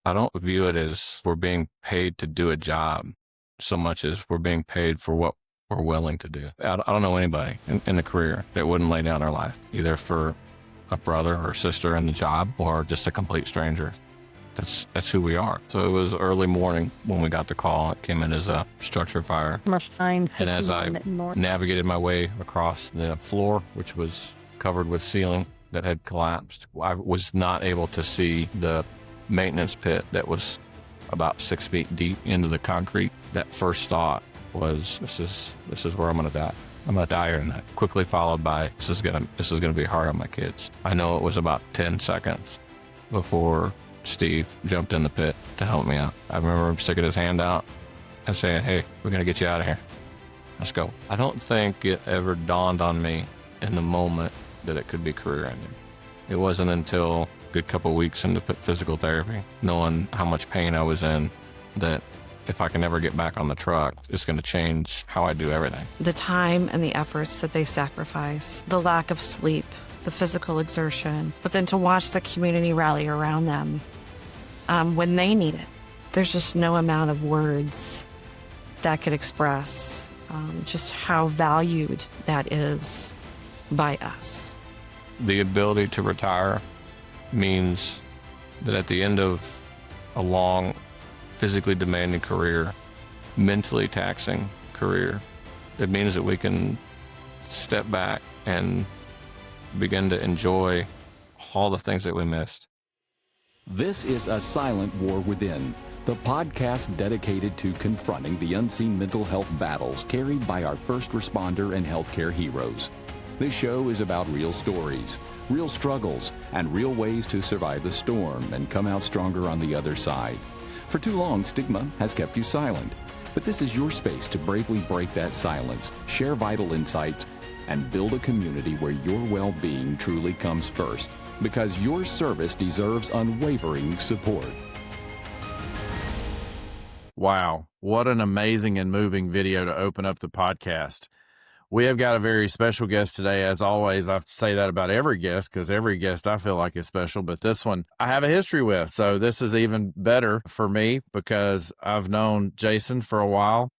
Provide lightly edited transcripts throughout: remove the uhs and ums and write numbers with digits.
I don't view it as we're being paid to do a job so much as we're being paid for what we're willing to do. I don't know anybody in the career that wouldn't lay down their life, either for a brother or sister in the job or just a complete stranger. That's who we are. So it was early morning when we got the call. It came in as a structure fire. And as I navigated my way across the floor, which was covered with ceiling that had collapsed, I was not able to see the maintenance pit that was about 6 feet deep into the concrete. That first thought was, this is where I'm going to die. I'm going to die here tonight. Quickly followed by, this is going to be hard on my kids. I know it was about 10 seconds before Steve jumped in the pit to help me out. I remember him sticking his hand out and saying, hey, we're going to get you out of here. Let's go. I don't think it ever dawned on me in the moment that it could be career ending. It wasn't until a good couple of weeks into physical therapy, knowing how much pain I was in, that if I can never get back on the truck, it's going to change how I do everything. The time and the efforts that they sacrifice, the lack of sleep, the physical exertion, but then to watch the community rally around them when they need it. There's just no amount of words that could express just how valued that is by us. The ability to retire means that at the end of a long, physically demanding career, mentally taxing career, it means that we can step back and begin to enjoy all the things that we missed. This is A Silent War Within, the podcast dedicated to confronting the unseen mental health battles carried by our first responder and healthcare heroes. This show is about real stories, real struggles, and real ways to survive the storm and come out stronger on the other side. For too long, stigma has kept you silent, but this is your space to bravely break that silence, share vital insights, and build a community where your well-being truly comes first, because your service deserves unwavering support. Wow, what an amazing and moving video to open up the podcast. We have got a very special guest today. As always, I have to say that about every guest because every guest I feel like is special, but this one I have a history with. So this is even better for me because I've known Jason for a while.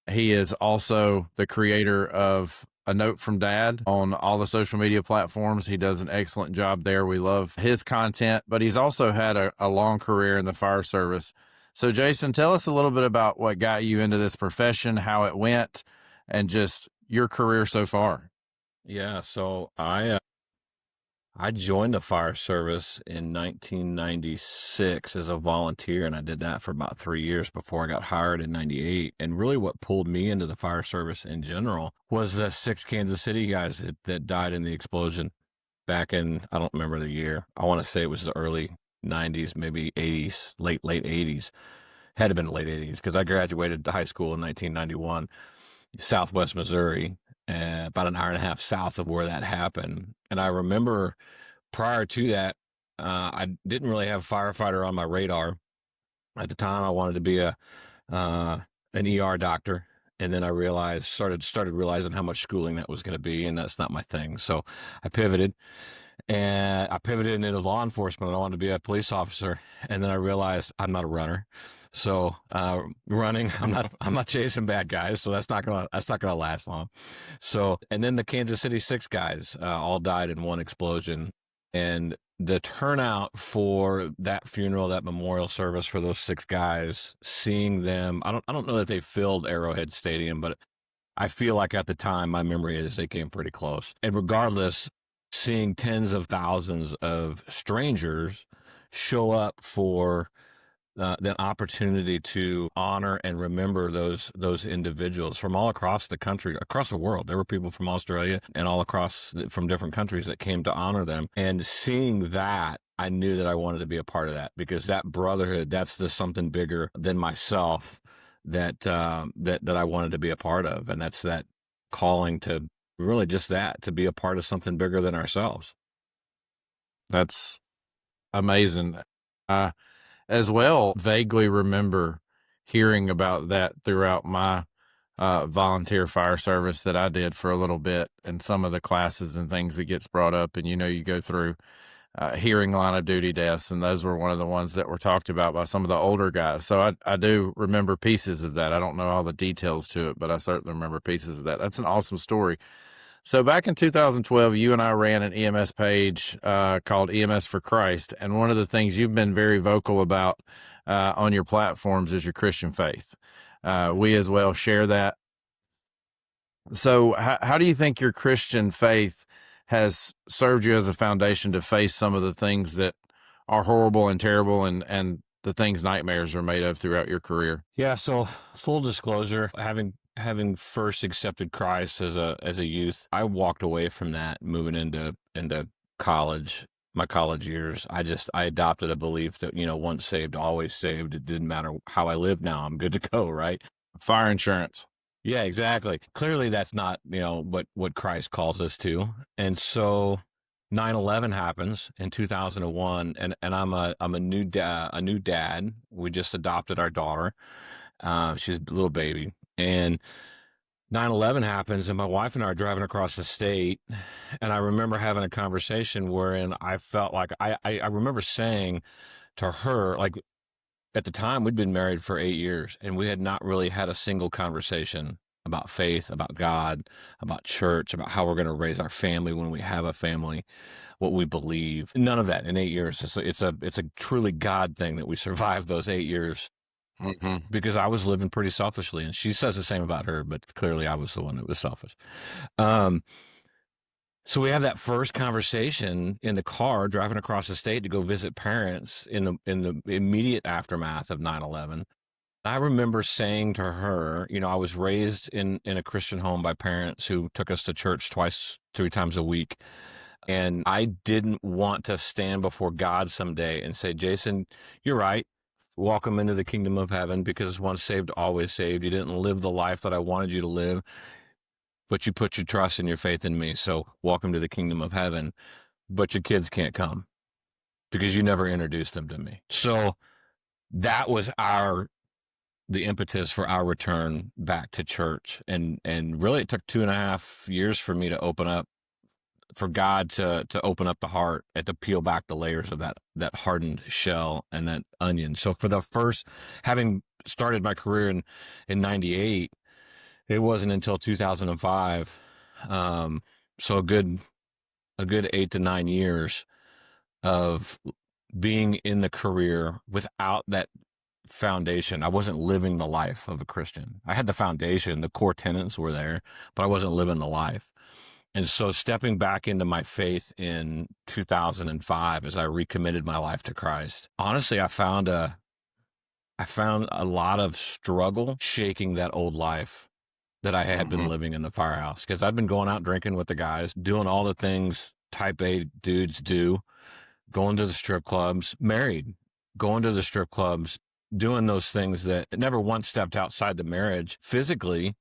He is also the creator of A Note from Dad on all the social media platforms. He does an excellent job there. We love his content, but he's also had a long career in the fire service. So Jason, tell us a little bit about what got you into this profession, how it went, and just your career so far. Yeah, so I joined the fire service in 1996 as a volunteer, and I did that for about 3 years before I got hired in 98. And really what pulled me into the fire service in general was the 6 Kansas City guys that died in the explosion back in, I don't remember the year. I want to say it was the early 90s, maybe 80s, late 80s. Had to have been late 80s because I graduated high school in 1991. Southwest Missouri, about an hour and a half south of where that happened. And I remember prior to that, I didn't really have firefighter on my radar. At the time, I wanted to be an ER doctor. And then I started realizing how much schooling that was going to be, and that's not my thing. So I pivoted. And I pivoted into law enforcement. I wanted to be a police officer. And then I realized I'm not a runner. So running, I'm not chasing bad guys. So that's not gonna last long. So, and then the Kansas City 6 guys all died in one explosion. And the turnout for that funeral, that memorial service for those 6 guys, seeing them, I don't know that they filled Arrowhead Stadium, but I feel like at the time, my memory is they came pretty close. And regardless, seeing tens of thousands of strangers show up for the opportunity to honor and remember those individuals from all across the country, across the world. There were people from Australia and all across from different countries that came to honor them. And seeing that, I knew that I wanted to be a part of that, because that brotherhood, that's just something bigger than myself that I wanted to be a part of. And that's that calling to really just that, to be a part of something bigger than ourselves. That's amazing. As well, vaguely remember hearing about that throughout my volunteer fire service that I did for a little bit, and some of the classes and things that gets brought up. And, you go through hearing line of duty deaths, and those were one of the ones that were talked about by some of the older guys. So I do remember pieces of that. I don't know all the details to it, but I certainly remember pieces of that. That's an awesome story. So back in 2012, you and I ran an EMS page called EMS for Christ, and one of the things you've been very vocal about on your platforms is your Christian faith. We as well share that. So how do you think your Christian faith has served you as a foundation to face some of the things that are horrible and terrible and the things nightmares are made of throughout your career? Yeah, so full disclosure, having first accepted Christ as a youth, I walked away from that moving into college, my college years. I adopted a belief that, once saved, always saved. It didn't matter how I live now, I'm good to go, right? Fire insurance. Yeah, exactly. Clearly that's not, what Christ calls us to. And so 9/11 happens in 2001, and I'm a new dad. We just adopted our daughter. She's a little baby. And 9/11 happens, and my wife and I are driving across the state, and I remember having a conversation wherein I felt like I remember saying to her, like, at the time we'd been married for 8 years, and we had not really had a single conversation about faith, about God, about church, about how we're going to raise our family when we have a family, what we believe. None of that in 8 years. It's a truly God thing that we survived those 8 years. Mm-hmm. Because I was living pretty selfishly, and she says the same about her, but clearly I was the one that was selfish. So we have that first conversation in the car driving across the state to go visit parents in the immediate aftermath of 9/11. I remember saying to her, I was raised in a Christian home by parents who took us to church 3 times a week. And I didn't want to stand before God someday and say, Jason, you're right. Welcome into the kingdom of heaven, because once saved, always saved. You didn't live the life that I wanted you to live, but you put your trust and your faith in me. So welcome to the kingdom of heaven. But your kids can't come because you never introduced them to me. So that was the impetus for our return back to church. And really it took 2.5 years for me to open up, for God to open up the heart and to peel back the layers of that hardened shell and that onion. So for the first, having started my career in 98, it wasn't until 2005. So a good 8 to 9 years of being in the career without that foundation. I wasn't living the life of a Christian. I had the foundation, the core tenets were there, but I wasn't living the life. And so stepping back into my faith in 2005, as I recommitted my life to Christ, honestly, I found a lot of struggle shaking that old life that I had been living in the firehouse, because I'd been going out drinking with the guys, doing all the things type A dudes do, going to the strip clubs, married, going to the strip clubs, doing those things that never once stepped outside the marriage physically,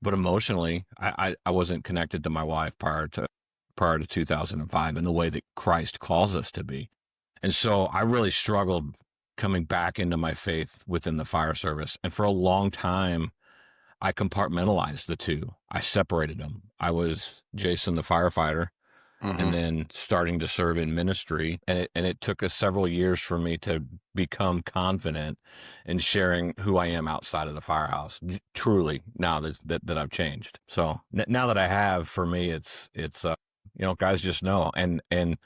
but emotionally. I wasn't connected to my wife prior to 2005 in the way that Christ calls us to be. And so I really struggled coming back into my faith within the fire service. And for a long time, I compartmentalized the two. I separated them. I was Jason the firefighter, and then starting to serve in ministry. And it took us several years for me to become confident in sharing who I am outside of the firehouse. Truly, now that I've changed. So now that I have, for me, it's guys just know. And not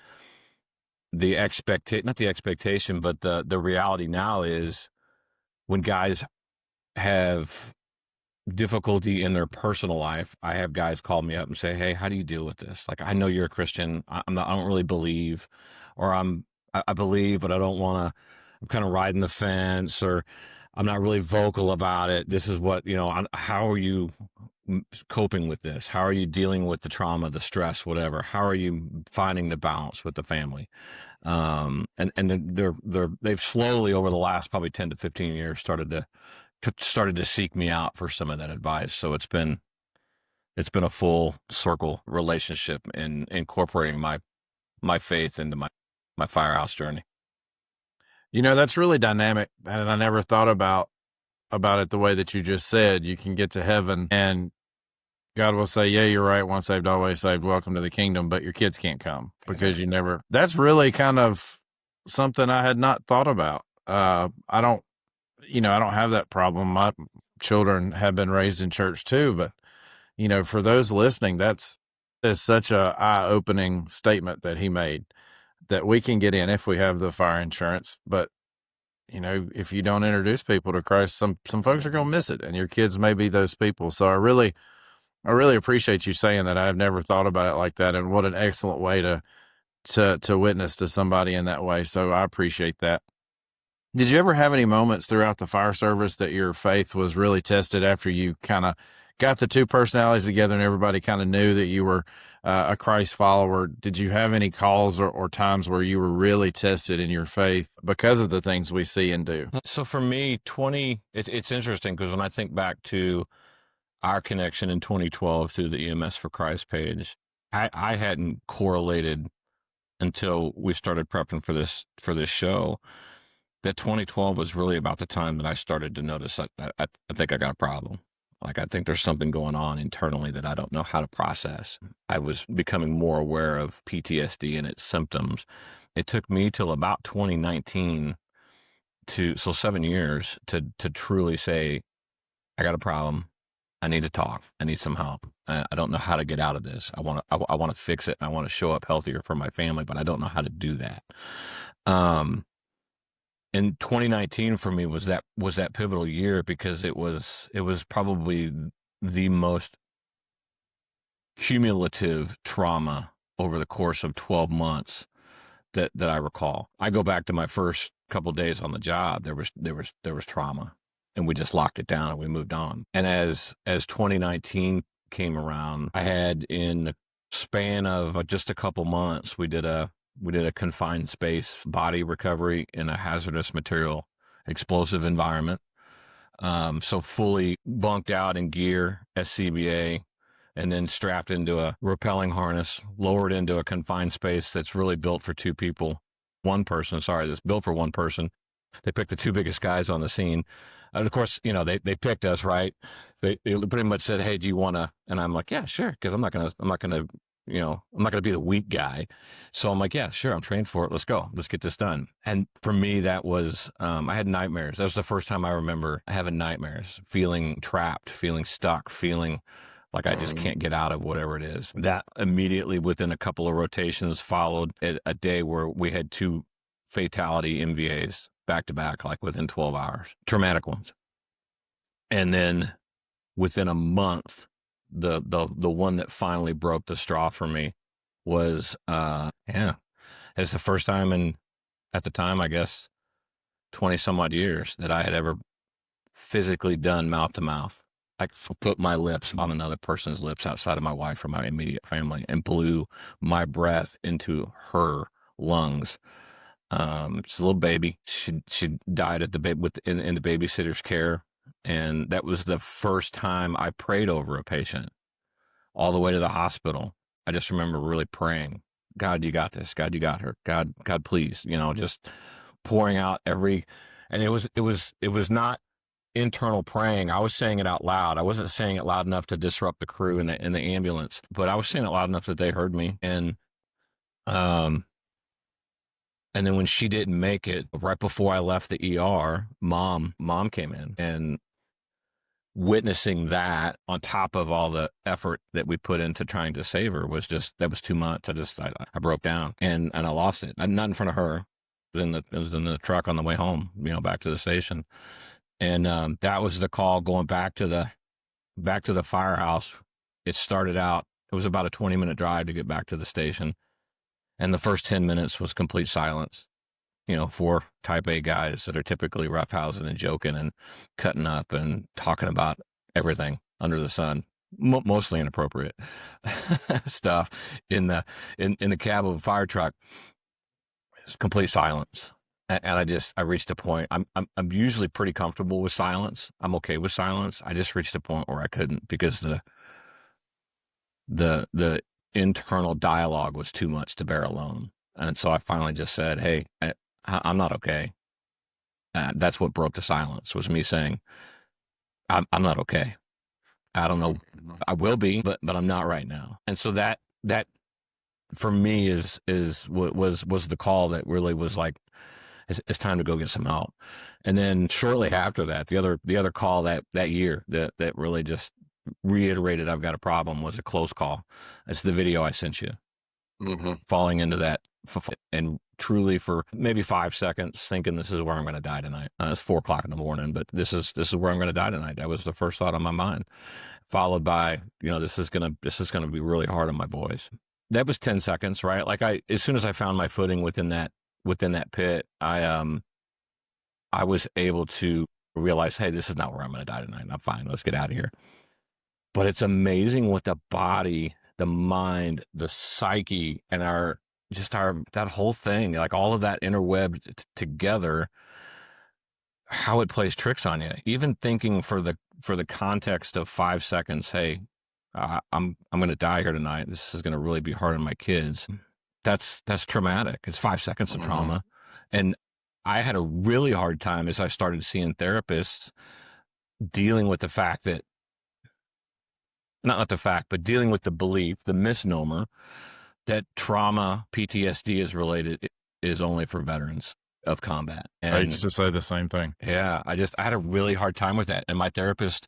the expectation, but the reality now is, when guys have difficulty in their personal life, I have guys call me up and say, hey, how do you deal with this? Like, I know you're a Christian. I don't really believe, or I believe, but I don't want to, I'm kind of riding the fence, or I'm not really vocal about it. This is what, how are you coping with this? How are you dealing with the trauma, the stress, whatever? How are you finding the balance with the family? And they've slowly, over the last probably 10 to 15 years, started to seek me out for some of that advice. So it's been a full circle relationship in incorporating my faith into my firehouse journey. That's really dynamic, and I never thought about it the way that you just said. You can get to heaven and God will say, yeah, you're right. Once saved, always saved. Welcome to the kingdom. But your kids can't come because you never. That's really kind of something I had not thought about. I don't, I don't have that problem. My children have been raised in church too. But, for those listening, is such a eye-opening statement that he made, that we can get in if we have the fire insurance. But, if you don't introduce people to Christ, some folks are going to miss it, and your kids may be those people. So I really appreciate you saying that. I've never thought about it like that, and what an excellent way to witness to somebody in that way. So I appreciate that. Did you ever have any moments throughout the fire service that your faith was really tested after you kind of got the two personalities together and everybody kind of knew that you were a Christ follower? Did you have any calls or times where you were really tested in your faith because of the things we see and do? So for me, it's interesting because when I think back to our connection in 2012 through the EMS for Christ page, I hadn't correlated until we started prepping for this show that 2012 was really about the time that I started to notice that I think I got a problem. Like, I think there's something going on internally that I don't know how to process. I was becoming more aware of PTSD and its symptoms. It took me till about 2019 so 7 years to truly say, I got a problem. I need to talk. I need some help. I don't know how to get out of this. I want to fix it. I want to show up healthier for my family, but I don't know how to do that. And 2019 for me was that pivotal year because it was probably the most cumulative trauma over the course of 12 months that I recall. I go back to my first couple of days on the job. There was trauma, and we just locked it down and we moved on. And as 2019 came around, I had, in the span of just a couple months, we did a confined space body recovery in a hazardous material explosive environment. So fully bunked out in gear, SCBA, and then strapped into a rappelling harness, lowered into a confined space that's really built for two people. That's built for one person. They picked the two biggest guys on the scene. And of course, they picked us, right? They pretty much said, "Hey, do you want to?" And I'm like, "Yeah, sure," because I'm not gonna be the weak guy. So I'm like, "Yeah, sure, I'm trained for it. Let's go. Let's get this done." And for me, that was, I had nightmares. That was the first time I remember having nightmares, feeling trapped, feeling stuck, feeling like I just can't get out of whatever it is. That immediately, within a couple of rotations, followed a day where we had two fatality MVAs back to back, like within 12 hours, traumatic ones. And then within a month, the one that finally broke the straw for me was, it's the first time at the time, I guess, 20 some odd years that I had ever physically done mouth to mouth. I put my lips on another person's lips outside of my wife or my immediate family and blew my breath into her lungs. It's a little baby. She died at in the babysitter's care, and that was the first time I prayed over a patient all the way to the hospital. I just remember really praying, "God, you got this. God, you got her. God, please," just pouring out and it was not internal praying. I was saying it out loud. I wasn't saying it loud enough to disrupt the crew in the ambulance, but I was saying it loud enough that they heard me. And then when she didn't make it, right before I left the ER, mom came in, and witnessing that on top of all the effort that we put into trying to save her that was too much. I broke down and I lost it. Not in front of her. It was in the truck on the way home, back to the station. And that was the call going back to the firehouse. It started out, it was about a 20-minute drive to get back to the station. And the first 10 minutes was complete silence. For type A guys that are typically roughhousing and joking and cutting up and talking about everything under the sun, mostly inappropriate stuff in the cab of a fire truck. It's complete silence. And I reached a point. I'm usually pretty comfortable with silence. I'm okay with silence. I just reached a point where I couldn't, because the internal dialogue was too much to bear alone. And so I finally just said, "Hey, I'm not okay." That's what broke the silence, was me saying, I'm not okay. I don't know. I will be, but I'm not right now. And so that for me is what was the call that really was like, it's time to go get some help. And then shortly after that, the other call that year that really just reiterated I've got a problem was a close call. It's the video I sent you, falling into that and truly for maybe 5 seconds thinking this is where I'm going to die tonight. It's 4:00 in the morning, but this is where I'm going to die tonight. That was the first thought on my mind, followed by, this is going to be really hard on my boys. That was 10 seconds, right? Like as soon as I found my footing within that pit, I was able to realize, hey, this is not where I'm going to die tonight. I'm fine. Let's get out of here. But it's amazing what the body, the mind, the psyche, and that whole thing, like all of that interwebbed together, how it plays tricks on you. Even thinking for the context of 5 seconds, hey, I'm going to die here tonight. This is going to really be hard on my kids. That's traumatic. It's 5 seconds of trauma. And I had a really hard time as I started seeing therapists dealing with the fact that, not the fact, but dealing with the belief, the misnomer that trauma, PTSD is only for veterans of combat. And I used to say the same thing. Yeah. I had a really hard time with that. And my therapist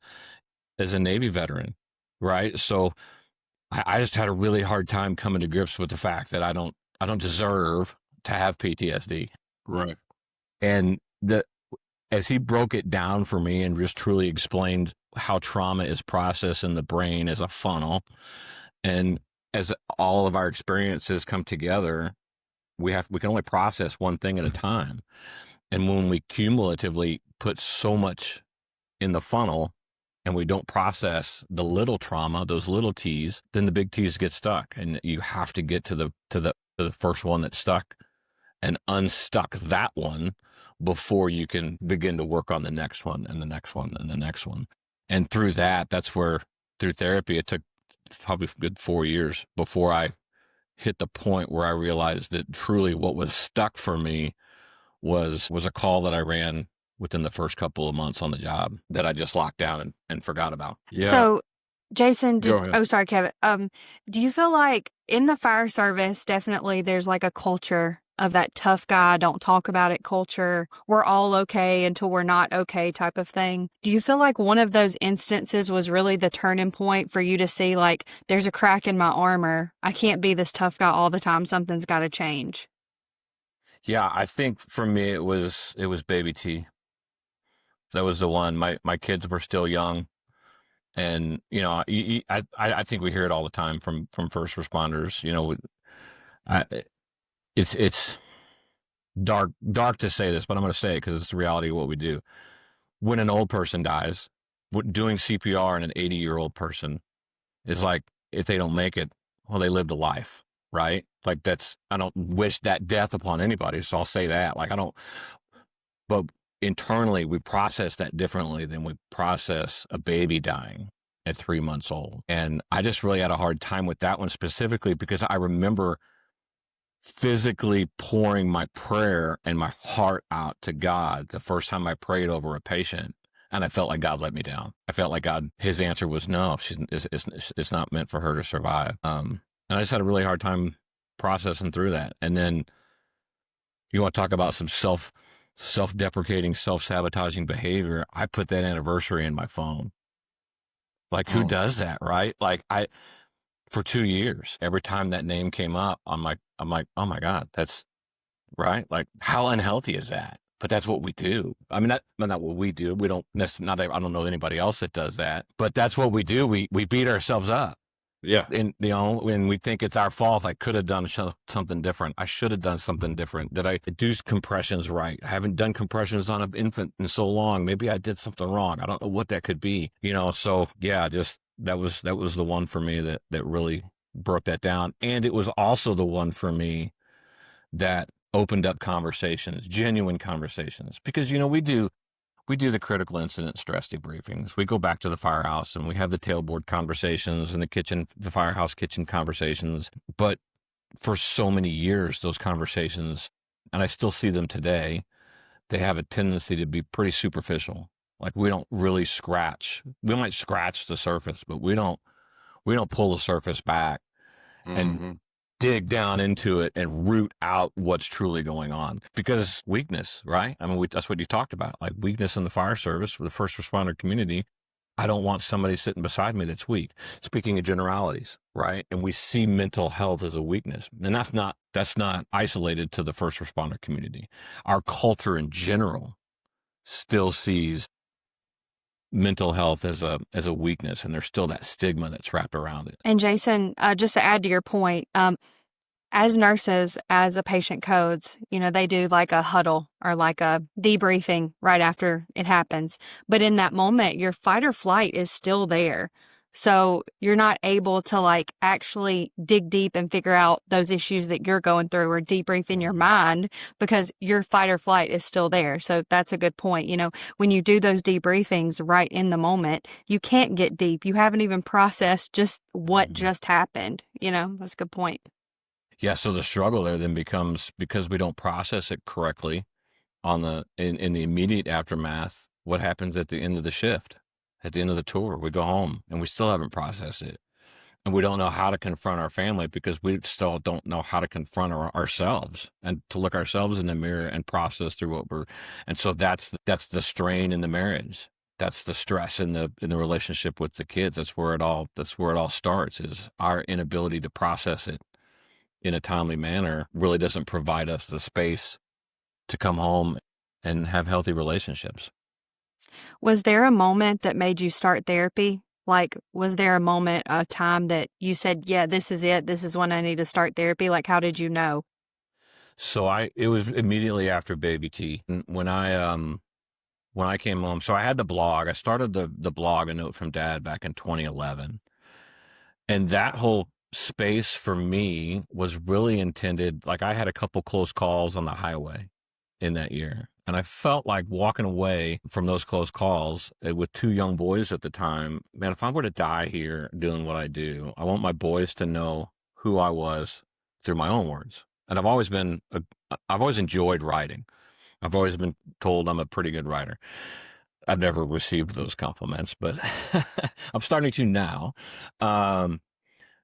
is a Navy veteran, right? So I just had a really hard time coming to grips with the fact that I don't deserve to have PTSD. Right. And as he broke it down for me and just truly explained how trauma is processed in the brain as a funnel, and as all of our experiences come together, we can only process one thing at a time. And when we cumulatively put so much in the funnel and we don't process the little trauma, those little T's, then the big T's get stuck, and you have to get to the first one that's stuck and unstuck that one before you can begin to work on the next one and the next one and the next one. And through that's where, through therapy, it took probably a good 4 years before I hit the point where I realized that truly what was stuck for me was a call that I ran within the first couple of months on the job that I just locked down and forgot about. Yeah. So, Jason, Go ahead. sorry, Kevin. Do you feel like in the fire service, definitely there's like a culture of that tough guy, don't talk about it culture, we're all okay until we're not okay type of thing? Do you feel like one of those instances was really the turning point for you to see, like, there's a crack in my armor, I can't be this tough guy all the time, something's got to change? Yeah, I think for me it was baby T. That was the one. My kids were still young, and I think we hear it all the time from first responders. It's dark to say this, but I'm going to say it because it's the reality of what we do. When an old person dies, doing CPR on an 80-year-old person is like, if they don't make it, well, they lived a life, right? Like I don't wish that death upon anybody, so I'll say that. Like but internally we process that differently than we process a baby dying at 3 months old. And I just really had a hard time with that one specifically because I remember physically pouring my prayer and my heart out to God the first time I prayed over a patient, and I felt like God let me down. I felt like his answer was no, it's not meant for her to survive. And I just had a really hard time processing through that. And then you want to talk about some self-deprecating, self-sabotaging behavior. I put that anniversary in my phone. Like, who does that, right? Like, for 2 years, every time that name came up, I'm like, oh my God, that's right. Like, how unhealthy is that? But that's what we do. I mean, not what we do. We don't necessarily, I don't know anybody else that does that, but that's what we do. We beat ourselves up. Yeah. And, when we think it's our fault, I could have done something different. I should have done something different. Did I do compressions right? I haven't done compressions on an infant in so long. Maybe I did something wrong. I don't know what that could be, so yeah, just that was the one for me that really broke that down. And it was also the one for me that opened up conversations, genuine conversations, because, we do the critical incident stress debriefings. We go back to the firehouse and we have the tailboard conversations and the firehouse kitchen conversations. But for so many years, those conversations, and I still see them today, they have a tendency to be pretty superficial. Like we don't really scratch. We might scratch the surface, but we don't pull the surface back and dig down into it and root out what's truly going on. Because weakness, right? I mean, that's what you talked about, like weakness in the fire service, for the first responder community. I don't want somebody sitting beside me that's weak. Speaking of generalities, right? And we see mental health as a weakness. And that's not isolated to the first responder community. Our culture in general still sees mental health as a weakness, and there's still that stigma that's wrapped around it. And Jason, just to add to your point, as nurses, as a patient codes, they do like a huddle or like a debriefing right after it happens. But in that moment, your fight or flight is still there. So you're not able to like actually dig deep and figure out those issues that you're going through or debrief in your mind because your fight or flight is still there. So that's a good point. When you do those debriefings right in the moment, you can't get deep. You haven't even processed just what just happened. That's a good point. Yeah, so the struggle there then becomes, because we don't process it correctly in the immediate aftermath, what happens at the end of the shift, at the end of the tour? We go home and we still haven't processed it. And we don't know how to confront our family because we still don't know how to confront ourselves and to look ourselves in the mirror and process through and so that's the strain in the marriage. That's the stress in the relationship with the kids. That's where it all starts, is our inability to process it in a timely manner really doesn't provide us the space to come home and have healthy relationships. Was there a moment that made you start therapy? Like, was there a time that you said, yeah, this is it. This is when I need to start therapy? Like, how did you know? So it was immediately after Baby T. When I came home, so I had the blog. I started the blog, A Note from Dad, back in 2011. And that whole space for me was really intended, like I had a couple close calls on the highway in that year. And I felt like walking away from those close calls with two young boys at the time, man, if I were to die here doing what I do, I want my boys to know who I was through my own words. And I've always enjoyed writing. I've always been told I'm a pretty good writer. I've never received those compliments, but I'm starting to now.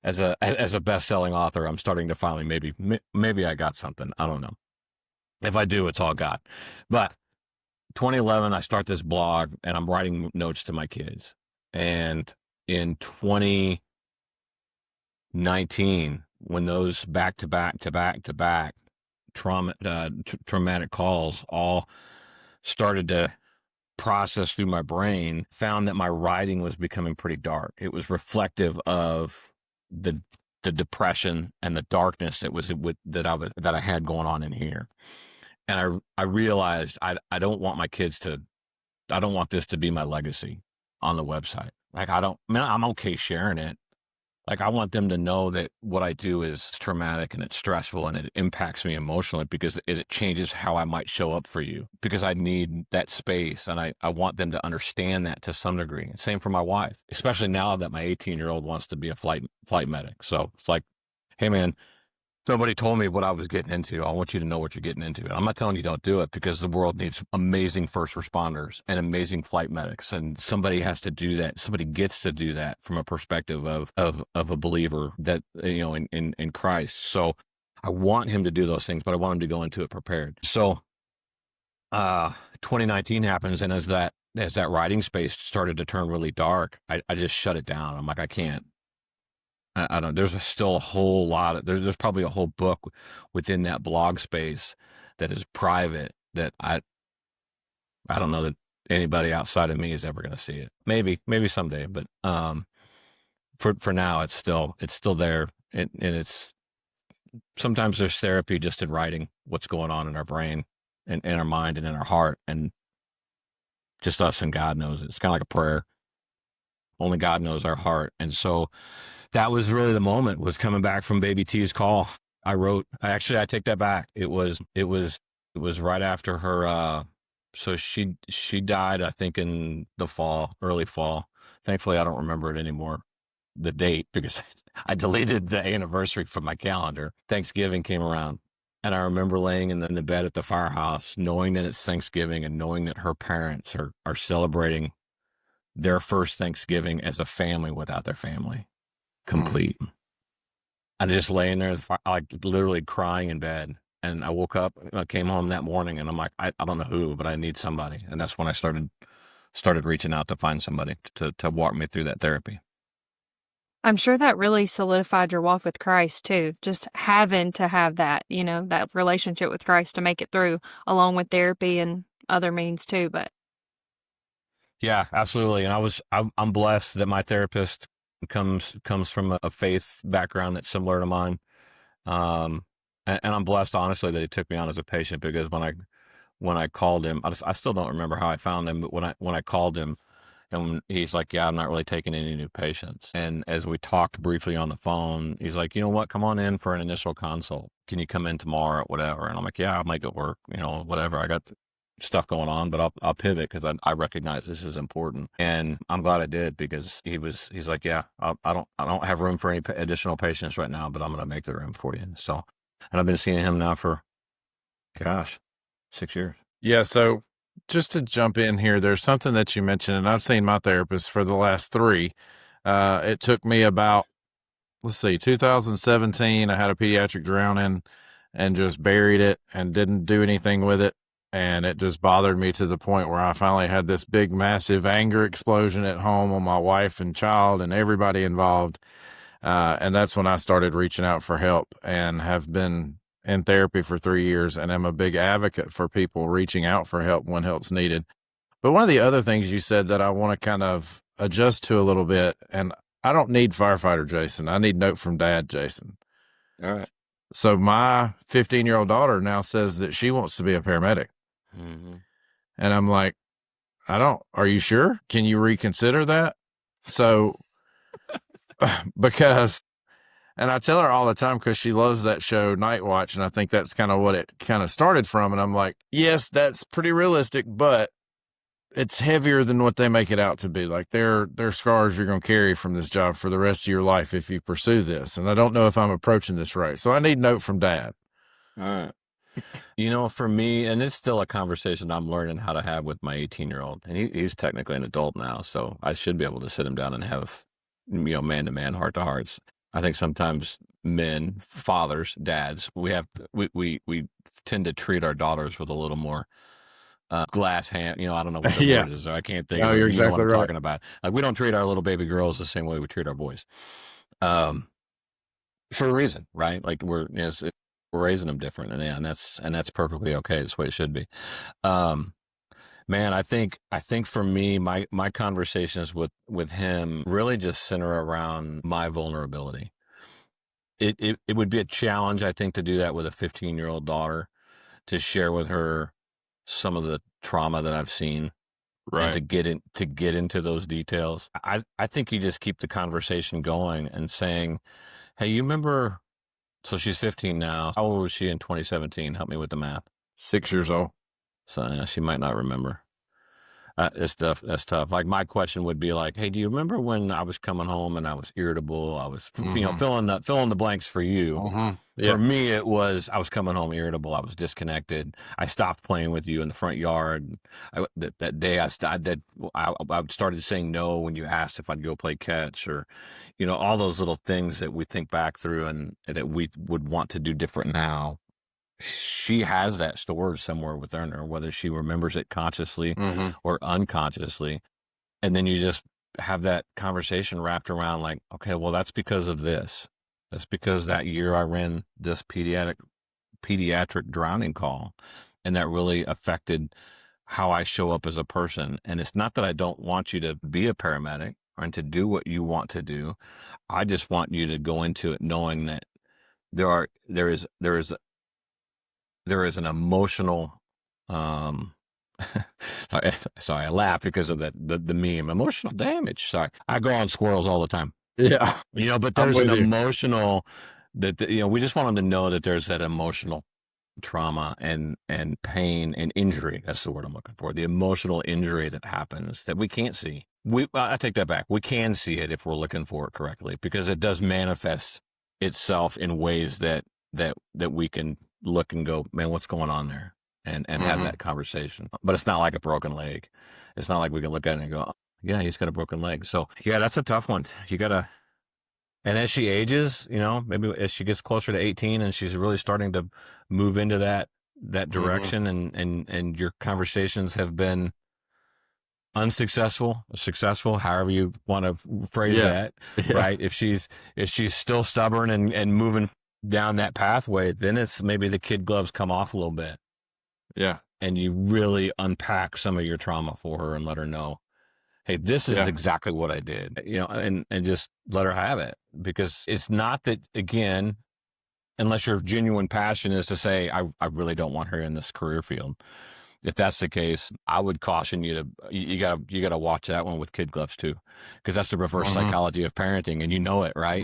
As a best-selling author, I'm starting to finally maybe I got something. I don't know. If I do, it's all God. But 2011, I start this blog and I'm writing notes to my kids. And in 2019, when those back-to-back traumatic calls all started to process through my brain, found that my writing was becoming pretty dark. It was reflective of the depression and the darkness that I had going on in here. And I realized I don't want my kids I don't want this to be my legacy on the website. Like I'm okay sharing it. Like I want them to know that what I do is traumatic and it's stressful and it impacts me emotionally because it changes how I might show up for you, because I need that space. And I want them to understand that to some degree. Same for my wife, especially now that my 18-year-old wants to be a flight medic. So it's like, hey man, nobody told me what I was getting into. I want you to know what you're getting into. I'm not telling you don't do it, because the world needs amazing first responders and amazing flight medics. And somebody has to do that. Somebody gets to do that from a perspective of a believer that, in Christ. So I want him to do those things, but I want him to go into it prepared. So 2019 happens. And as that writing space started to turn really dark, I just shut it down. I'm like, I can't. I don't. There's still a whole lot. There's probably a whole book within that blog space that is private that I don't know that anybody outside of me is ever going to see it. Maybe someday, but for now, it's still there, and it's sometimes there's therapy just in writing what's going on in our brain and in our mind and in our heart, and just us and God knows it. It's kind of like a prayer. Only God knows our heart, and so. That was really the moment, was coming back from Baby T's call. I take that back. It was right after her. So she died, I think, in the fall, early fall. Thankfully, I don't remember it anymore, the date, because I deleted the anniversary from my calendar. Thanksgiving came around, And I remember laying in the bed at the firehouse, knowing that it's Thanksgiving and knowing that her parents are celebrating their first Thanksgiving as a family without their family complete. I'm just laying there, like literally crying in bed. And I woke up, I came home that morning, and I'm like, I don't know who, but I need somebody. And that's when I started reaching out to find somebody to walk me through that therapy. I'm sure that really solidified your walk with Christ too. Just having to have that, that relationship with Christ to make it through, along with therapy and other means too. But yeah, absolutely. And I'm blessed that my therapist comes from a faith background that's similar to mine. And I'm blessed, honestly, that he took me on as a patient, because when I called him, I still don't remember how I found him, but when I called him, and he's like, yeah, I'm not really taking any new patients. And as we talked briefly on the phone, he's like, you know what, come on in for an initial consult. Can you come in tomorrow or whatever? And I'm like, yeah, I'll make it work, whatever. I got stuff going on, but I'll pivot, because I recognize this is important. And I'm glad I did, because he's like, yeah, I don't have room for any additional patients right now, but I'm going to make the room for you. So, and I've been seeing him now for, 6 years. Yeah. So just to jump in here, there's something that you mentioned, and I've seen my therapist for the last 3. It took me about, 2017. I had a pediatric drowning and just buried it and didn't do anything with it. And it just bothered me to the point where I finally had this big, massive anger explosion at home on my wife and child and everybody involved. And that's when I started reaching out for help, and have been in therapy for 3 years, and I'm a big advocate for people reaching out for help when help's needed. But one of the other things you said that I want to kind of adjust to a little bit, and I don't need firefighter Jason. I need note from dad Jason. All right. So my 15-year-old daughter now says that she wants to be a paramedic. Mm-hmm. And I'm like, are you sure? Can you reconsider that? So, because, and I tell her all the time, because she loves that show Night Watch, and I think that's kind of what it kind of started from. And I'm like, yes, that's pretty realistic, but it's heavier than what they make it out to be. Like, they're scars you're going to carry from this job for the rest of your life if you pursue this. And I don't know if I'm approaching this right. So I need note from dad. All right. For me, and it's still a conversation I'm learning how to have with my 18-year-old, and he's technically an adult now, so I should be able to sit him down and have, man-to-man, heart-to-hearts. I think sometimes men, fathers, dads, we tend to treat our daughters with a little more glass hand. I don't know what the word is. I can't think of it. You're You know exactly what I'm right. talking about. Like, we don't treat our little baby girls the same way we treat our boys, for a reason, right? Like, we're raising them different, and that's perfectly okay. That's the way it should be. Man, I think for me, my conversations with him really just center around my vulnerability. It would be a challenge, I think, to do that with a 15-year-old daughter, to share with her some of the trauma that I've seen, Right. and to get into those details. I think you just keep the conversation going and saying, hey, you remember? So she's 15 now. How old was she in 2017? Help me with the math. 6 years old. So she might not remember. That's tough. Like, my question would be like, hey, do you remember when I was coming home and I was irritable? I was, filling the blanks for you. Mm-hmm. Yeah. For me, it was, I was coming home irritable. I was disconnected. I stopped playing with you in the front yard. That day I started saying no when you asked if I'd go play catch, or, all those little things that we think back through and that we would want to do different now. She has that stored somewhere within her, whether she remembers it consciously or unconsciously. And then you just have that conversation wrapped around like, okay, well, that's because of this. That's because that year I ran this pediatric drowning call, and that really affected how I show up as a person. And it's not that I don't want you to be a paramedic or to do what you want to do. I just want you to go into it knowing that there is an emotional, sorry, I laugh because of the meme, emotional damage. Sorry. I go on squirrels all the time. Yeah. But there's an emotional that, we just want them to know that there's that emotional trauma and pain and injury. That's the word I'm looking for. The emotional injury that happens that we can't see. I take that back. We can see it if we're looking for it correctly, because it does manifest itself in ways that we can look and go, man, what's going on there? And have that conversation. But it's not like a broken leg. It's not like we can look at it and go, yeah, he's got a broken leg. So yeah, that's a tough one. You gotta, and as she ages, maybe as she gets closer to 18 and she's really starting to move into that direction, and your conversations have been unsuccessful, successful, however you want to phrase that, right? If she's still stubborn and moving down that pathway, then it's maybe the kid gloves come off a little bit. Yeah. And you really unpack some of your trauma for her and let her know, hey, this is exactly what I did, and just let her have it. Because it's not that, again, unless your genuine passion is to say, I really don't want her in this career field. If that's the case, I would caution you to, you gotta watch that one with kid gloves too, because that's the reverse psychology of parenting, and it, right?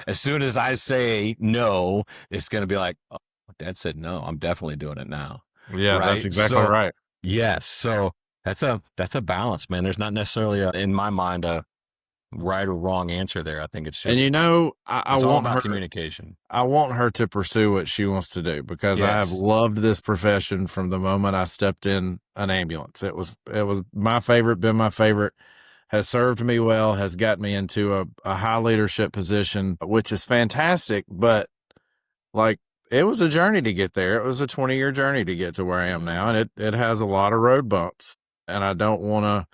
As soon as I say no, it's going to be like, oh, Dad said no, I'm definitely doing it now. Yeah, right? That's exactly right. Yes. So that's a balance, man. There's not necessarily in my mind, a right or wrong answer there. I think it's just, and I it's want all about her communication. I want her to pursue what she wants to do, because I have loved this profession from the moment I stepped in an ambulance. It was been my favorite, has served me well, has got me into a high leadership position, which is fantastic. But like, it was a journey to get there. It was a 20-year journey to get to where I am now. And it has a lot of road bumps, and I don't want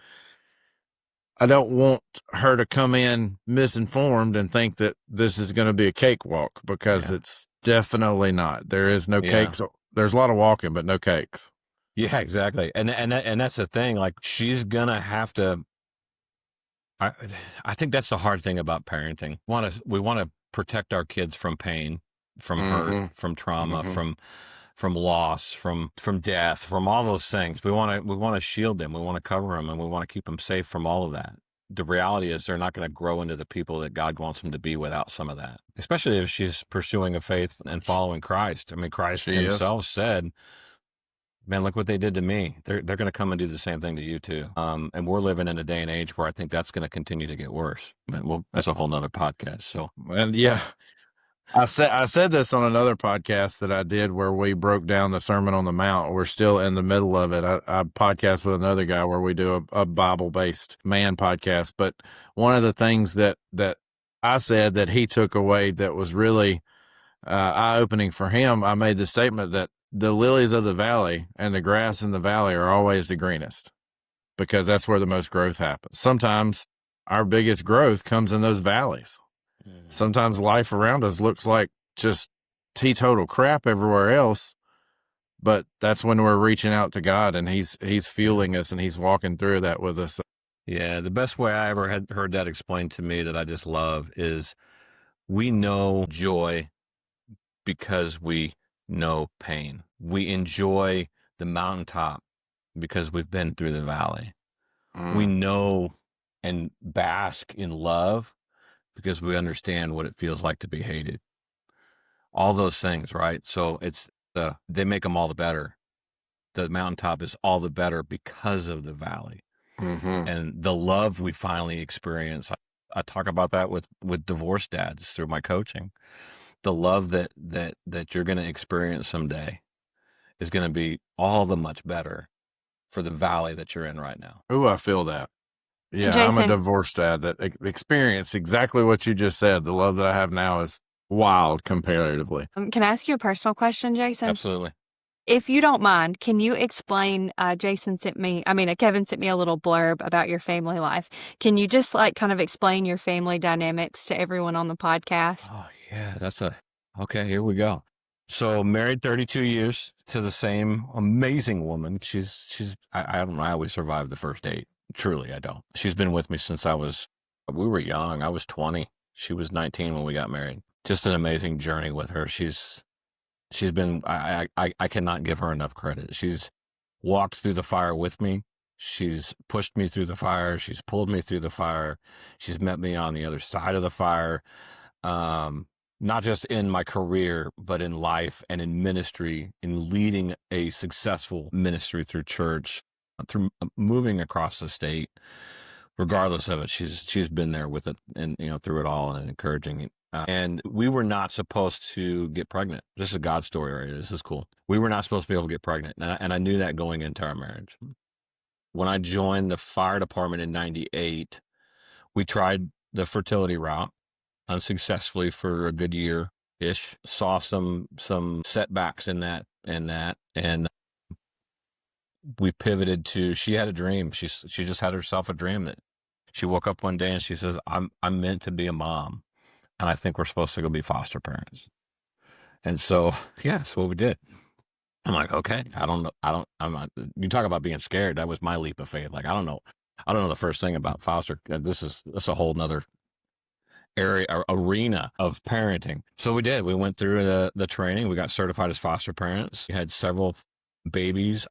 her to come in misinformed and think that this is going to be a cakewalk, because it's definitely not. There is no cakes. There's a lot of walking, but no cakes. Yeah, exactly. And that's the thing. Like, she's going to have to, I think that's the hard thing about parenting. We want to protect our kids from pain, from hurt, from trauma, from loss, from death, from all those things. We want to shield them. We want to cover them, and we want to keep them safe from all of that. The reality is they're not going to grow into the people that God wants them to be without some of that, especially if she's pursuing a faith and following Christ. I mean, Christ himself said, man, look what they did to me. They're going to come and do the same thing to you too. And we're living in a day and age where I think that's going to continue to get worse. Well, that's a whole nother podcast. So, and I said this on another podcast that I did, where we broke down the Sermon on the Mount. We're still in the middle of it. I podcast with another guy where we do a Bible-based man podcast. But one of the things that I said that he took away that was really eye-opening for him, I made the statement that the lilies of the valley and the grass in the valley are always the greenest, because that's where the most growth happens. Sometimes our biggest growth comes in those valleys. Sometimes life around us looks like just teetotal crap everywhere else, but that's when we're reaching out to God, and he's fueling us, and he's walking through that with us. Yeah, the best way I ever had heard that explained to me that I just love is, we know joy because we know pain. We enjoy the mountaintop because we've been through the valley. We know and bask in love because we understand what it feels like to be hated. All those things, right? So they make them all the better. The mountaintop is all the better because of the valley. And the love we finally experience. I talk about that with divorced dads through my coaching. The love that you're going to experience someday is going to be all the much better for the valley that you're in right now. Oh, I feel that. Yeah, Jason, I'm a divorced dad that experienced exactly what you just said. The love that I have now is wild comparatively. can I ask you a personal question, Jason? Absolutely. If you don't mind, can you explain, Kevin sent me a little blurb about your family life. Can you just kind of explain your family dynamics to everyone on the podcast? Oh, yeah, okay, here we go. So, married 32 years to the same amazing woman. I don't know how we survived the first date. Truly, I don't. She's been with me since we were young. I was 20. She was 19 when we got married. Just an amazing journey with her. She's been, I cannot give her enough credit. She's walked through the fire with me. She's pushed me through the fire. She's pulled me through the fire. She's met me on the other side of the fire. Not just in my career, but in life and in ministry, in leading a successful ministry through church, through moving across the state. Regardless of it, she's been there with it, and through it all, and encouraging and we were not supposed to get pregnant. This is a God story, right? This is cool. We were not supposed to be able to get pregnant, and I knew that going into our marriage. When I joined the fire department in 98, we tried the fertility route unsuccessfully for a good year-ish. Saw some setbacks in that, and we pivoted to, she had a dream. She just had herself a dream that she woke up one day and she says, I'm meant to be a mom, and I think we're supposed to go be foster parents. And so, yeah, that's what we did. I'm like, okay, I'm not, you talk about being scared. That was my leap of faith. Like, I don't know the first thing about foster. This is a whole nother area or arena of parenting. So we did. We went through the training. We got certified as foster parents. We had several babies.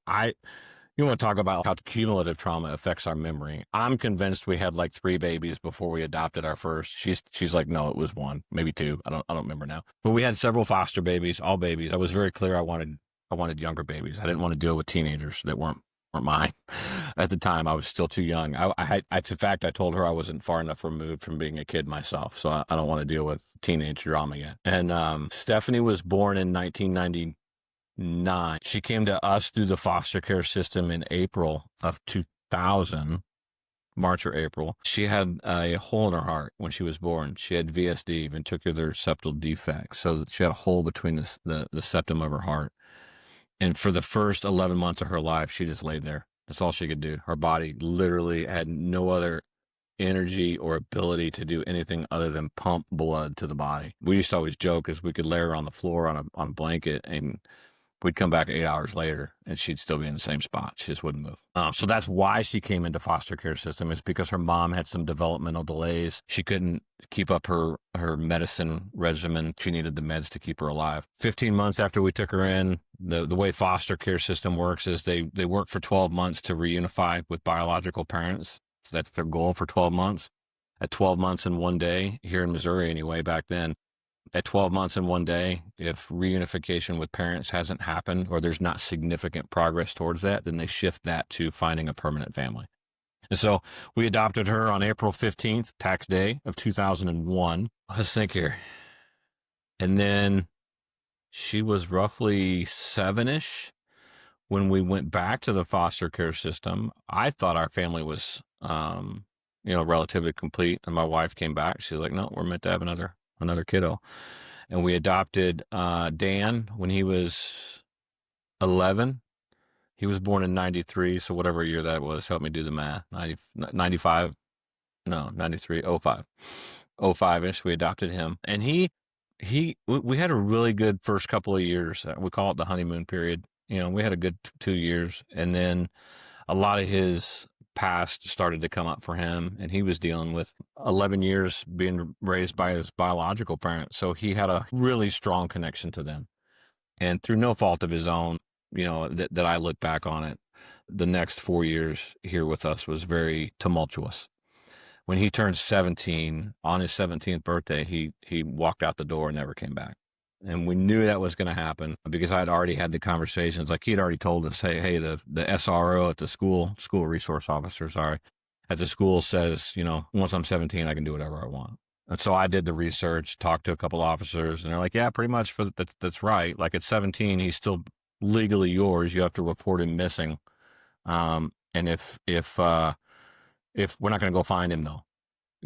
You want to talk about how cumulative trauma affects our memory. I'm convinced we had like 3 babies before we adopted our first. She's like, no, it was 1, maybe 2. I don't remember now. But we had several foster babies, all babies. I was very clear. I wanted younger babies. I didn't want to deal with teenagers that weren't mine. At the time, I was still too young. In fact, I told her I wasn't far enough removed from being a kid myself, so I don't want to deal with teenage drama yet. And Stephanie was born in 1999. She came to us through the foster care system in April of 2000, March or April. She had a hole in her heart when she was born. She had VSD, ventricular septal defect, so she had a hole between the septum of her heart. And for the first 11 months of her life, she just laid there. That's all she could do. Her body literally had no other energy or ability to do anything other than pump blood to the body. We used to always joke as we could lay her on the floor on a blanket, and we'd come back 8 hours later and she'd still be in the same spot. She just wouldn't move. So that's why she came into foster care system. It's because her mom had some developmental delays. She couldn't keep up her medicine regimen. She needed the meds to keep her alive. 15 months after we took her in, the way foster care system works is they work for 12 months to reunify with biological parents. So that's their goal for 12 months. At 12 months and 1 day, here in Missouri anyway, back then, at 12 months and 1 day, if reunification with parents hasn't happened or there's not significant progress towards that, then they shift that to finding a permanent family. And so we adopted her on April 15th, tax day of 2001. Let's think here. And then she was roughly 7-ish when we went back to the foster care system. I thought our family was, relatively complete. And my wife came back. She's like, no, we're meant to have another kiddo. And we adopted Dan when he was 11. He was born in 93, so whatever year that was, help me do the math. 95, no, 93, 05. 05-ish, we adopted him. And we had a really good first couple of years. We call it the honeymoon period. We had a good 2 years. And then a lot of his past started to come up for him, and he was dealing with 11 years being raised by his biological parents. So he had a really strong connection to them. And through no fault of his own, that I look back on it, the next 4 years here with us was very tumultuous. When he turned 17, on his 17th birthday, he walked out the door and never came back. And we knew that was going to happen because I'd already had the conversations. Like, he'd already told us, hey, the SRO at the school resource officer, at the school says, once I'm 17, I can do whatever I want. And so I did the research, talked to a couple officers, and they're like, yeah, pretty much that's right. Like, at 17, he's still legally yours. You have to report him missing. And if we're not going to go find him though,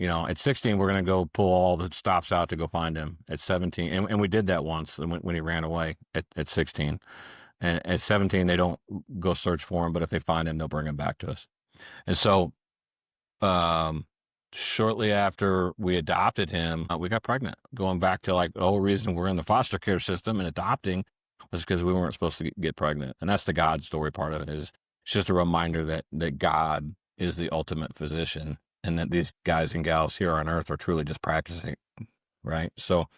at 16, we're going to go pull all the stops out to go find him. At 17, and we did that once when he ran away at 16. And at 17, they don't go search for him, but if they find him, they'll bring him back to us. And so, shortly after we adopted him, we got pregnant. Going back to like the whole reason we're in the foster care system and adopting was because we weren't supposed to get pregnant. And that's the God story part of it. It's just a reminder that God is the ultimate physician, and that these guys and gals here on earth are truly just practicing, right? So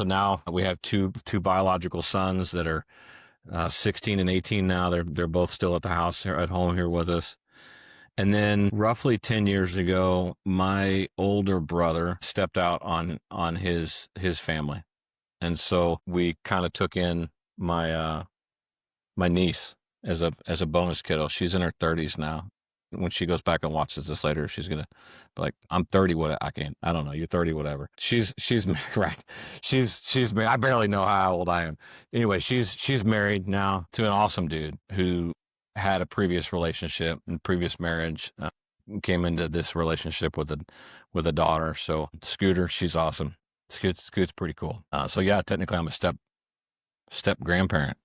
now we have two biological sons that are 16 and 18 now. They're both still at the house here, at home here with us. And then roughly 10 years ago, my older brother stepped out on his family. And so we kind of took in my niece as a bonus kiddo. She's in her 30s now. when she goes back and watches this later, she's gonna be like, "I'm 30. What I don't know. You're 30, whatever." She's right. She's I barely know how old I am. Anyway, she's married now to an awesome dude who had a previous relationship and previous marriage. Came into this relationship with a daughter. So Scooter, she's awesome. Scoot's pretty cool. So yeah, technically I'm a step grandparent.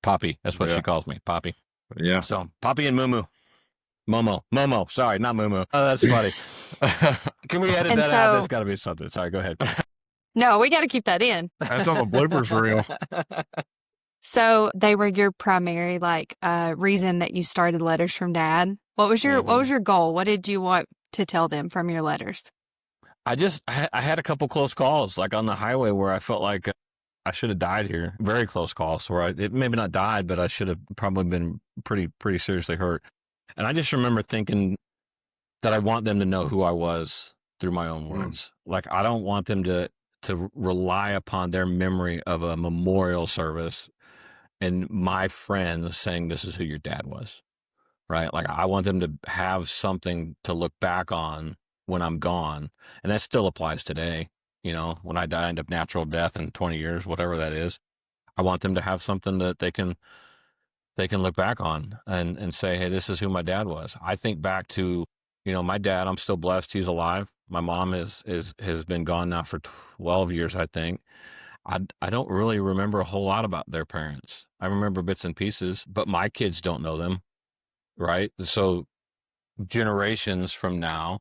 Poppy, that's what she calls me, Poppy. Yeah. So Poppy and Moo. Momo. Sorry, not Moo. Oh, that's funny. Can we edit that out? There's got to be something. Sorry, go ahead. No, we got to keep that in. That's on the bloopers reel. So they were your primary reason that you started Letters from Dad. What was your goal? What did you want to tell them from your letters? I had a couple close calls, like on the highway, where I felt like I should have died here. Very close calls where it maybe not died, but I should have probably been pretty seriously hurt. And I just remember thinking that I want them to know who I was through my own words. Like, I don't want them to rely upon their memory of a memorial service and my friends saying this is who your dad was, right? Like, I want them to have something to look back on when I'm gone. And that still applies today. You know, when I die of natural death in 20 years, whatever that is, I want them to have something that they can look back on and say, hey, this is who my dad was. I think back to, you know, my dad, I'm still blessed. He's alive. My mom has been gone now for 12 years, I think. I don't really remember a whole lot about their parents. I remember bits and pieces, but my kids don't know them, right? So generations from now,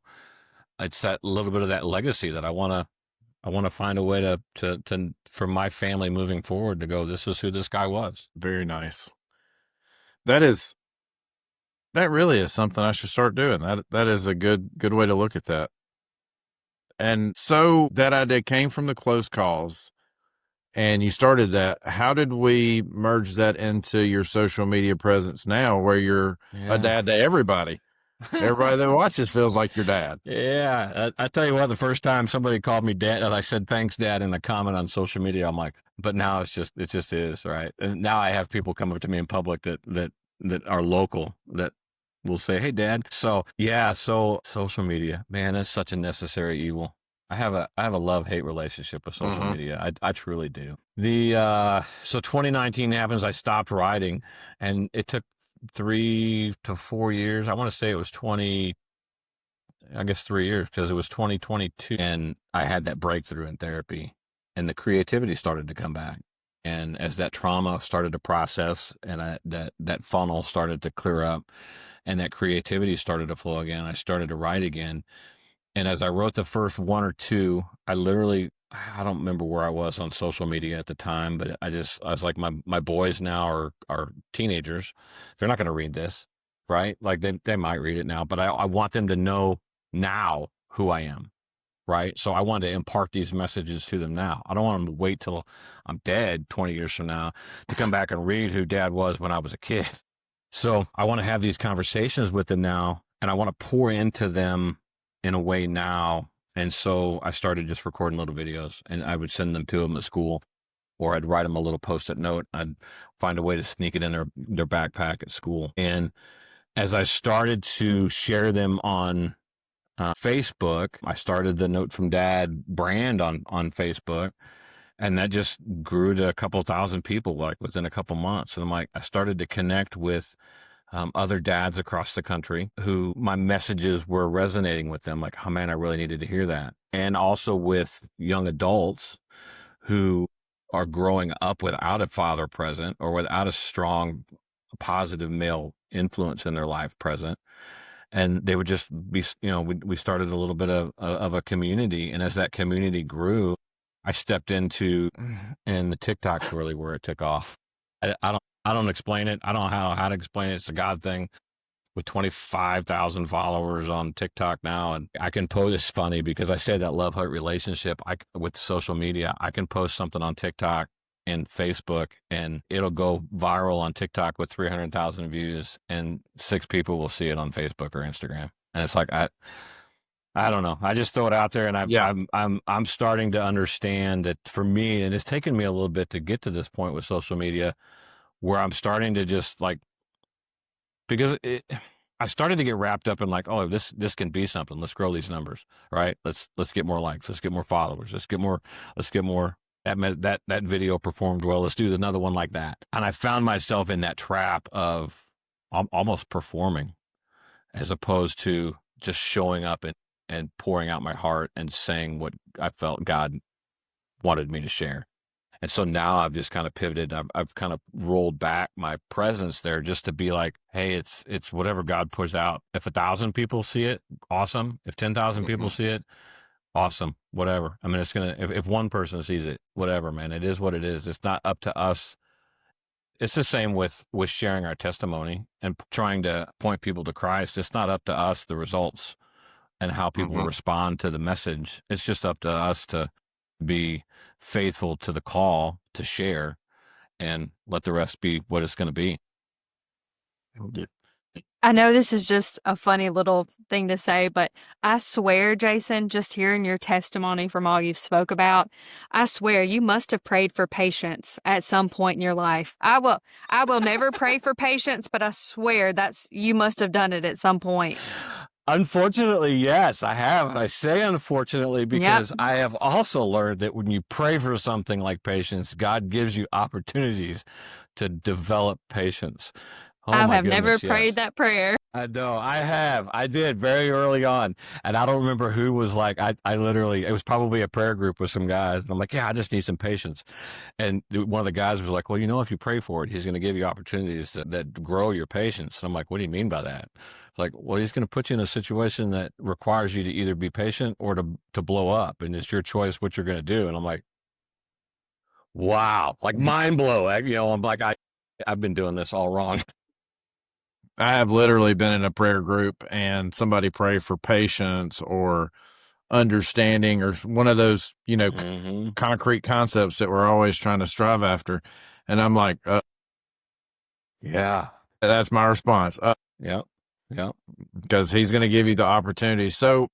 it's that little bit of that legacy that I want to find a way to for my family moving forward to go, this is who this guy was. Very nice. That really is something I should start doing. That is a good way to look at that. And so that idea came from the close calls, and you started that. How did we merge that into your social media presence now, where you're a dad to everybody? Everybody that watches feels like your dad. Yeah. I tell you what, the first time somebody called me dad, and I said, thanks, Dad, in a comment on social media, I'm like, but now it just is, right? And now I have people come up to me in public that are local that will say, hey, Dad. So yeah, so social media, man, that's such a necessary evil. I have a love-hate relationship with social media. I truly do. So 2019 happens, I stopped writing, and it took 3 to 4 years. I want to say it was 3 years, because it was 2022 and I had that breakthrough in therapy and the creativity started to come back. And as that trauma started to process and that funnel started to clear up and that creativity started to flow again, I started to write again. And as I wrote the first one or two, I don't remember where I was on social media at the time, but I was like, my boys now are teenagers. They're not going to read this, right? Like they might read it now, but I want them to know now who I am, right? So I want to impart these messages to them now. I don't want them to wait till I'm dead 20 years from now to come back and read who Dad was when I was a kid. So I want to have these conversations with them now, and I want to pour into them in a way now. And so I started just recording little videos, and I would send them to them at school, or I'd write them a little post-it note. I'd find a way to sneak it in their backpack at school. And as I started to share them on Facebook, I started the Note from Dad brand on Facebook, and that just grew to a couple thousand people like within a couple months. And I started to connect with other dads across the country who my messages were resonating with them. Like, oh man, I really needed to hear that. And also with young adults who are growing up without a father present or without a strong, positive male influence in their life present. And they would just be, we started a little bit of a community. And as that community grew, I stepped into, and the TikTok's really where it took off. I don't explain it. I don't know how to explain it. It's a God thing. With 25,000 followers on TikTok now, and I can post. It's funny because I say that love-hate relationship with social media. I can post something on TikTok and Facebook, and it'll go viral on TikTok with 300,000 views, and 6 people will see it on Facebook or Instagram. And it's like I don't know. I just throw it out there, and I'm starting to understand that for me, and it's taken me a little bit to get to this point with social media, where I'm starting to just because I started to get wrapped up in like, oh, this can be something. Let's grow these numbers, right? Let's get more likes. Let's get more followers. Let's get more. That video performed well. Let's do another one like that. And I found myself in that trap of almost performing, as opposed to just showing up and pouring out my heart and saying what I felt God wanted me to share. And so now I've just kind of pivoted. I've kind of rolled back my presence there just to be like, hey, it's whatever God puts out. If 1,000 people see it, awesome. If 10,000 people see it, awesome. Whatever. I mean, it's gonna. If one person sees it, whatever, man. It is what it is. It's not up to us. It's the same with sharing our testimony and trying to point people to Christ. It's not up to us the results and how people respond to the message. It's just up to us to be faithful to the call to share and let the rest be what it's going to be. I know this is just a funny little thing to say, but I swear, Jason, just hearing your testimony from all you've spoke about, I swear you must have prayed for patience at some point in your life. I will never pray for patience, but I swear you must have done it at some point. Unfortunately, yes, I have. And I say unfortunately because I have also learned that when you pray for something like patience, God gives you opportunities to develop patience. Oh, I my have goodness, never prayed that prayer. I know. I have. I did very early on. And I don't remember who was like, I literally, it was probably a prayer group with some guys. And I'm like, yeah, I just need some patience. And one of the guys was like, well, if you pray for it, he's going to give you opportunities that grow your patience. And I'm like, what do you mean by that? It's like, well, he's going to put you in a situation that requires you to either be patient or to blow up. And it's your choice what you're going to do. And I'm like, wow, like mind blow. I'm like, I've been doing this all wrong. I have literally been in a prayer group and somebody pray for patience or understanding or one of those, concrete concepts that we're always trying to strive after. And I'm like, yeah, that's my response. Yep. Because he's going to give you the opportunity. So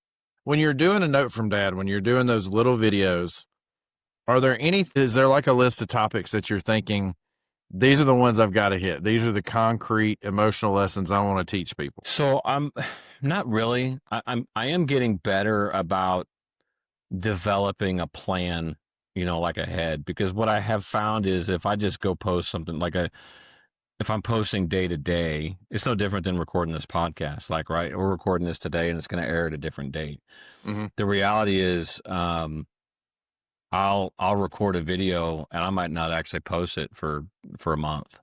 when you're doing a note from Dad, when you're doing those little videos, is there like a list of topics that you're thinking, these are the ones I've got to hit. These are the concrete emotional lessons I want to teach people? So I'm not really. I am getting better about developing a plan, like ahead, because what I have found is if I just go post something if I'm posting day to day, it's no different than recording this podcast. Like, right, we're recording this today and it's going to air at a different date. The reality is, I'll record a video and I might not actually post it for a month.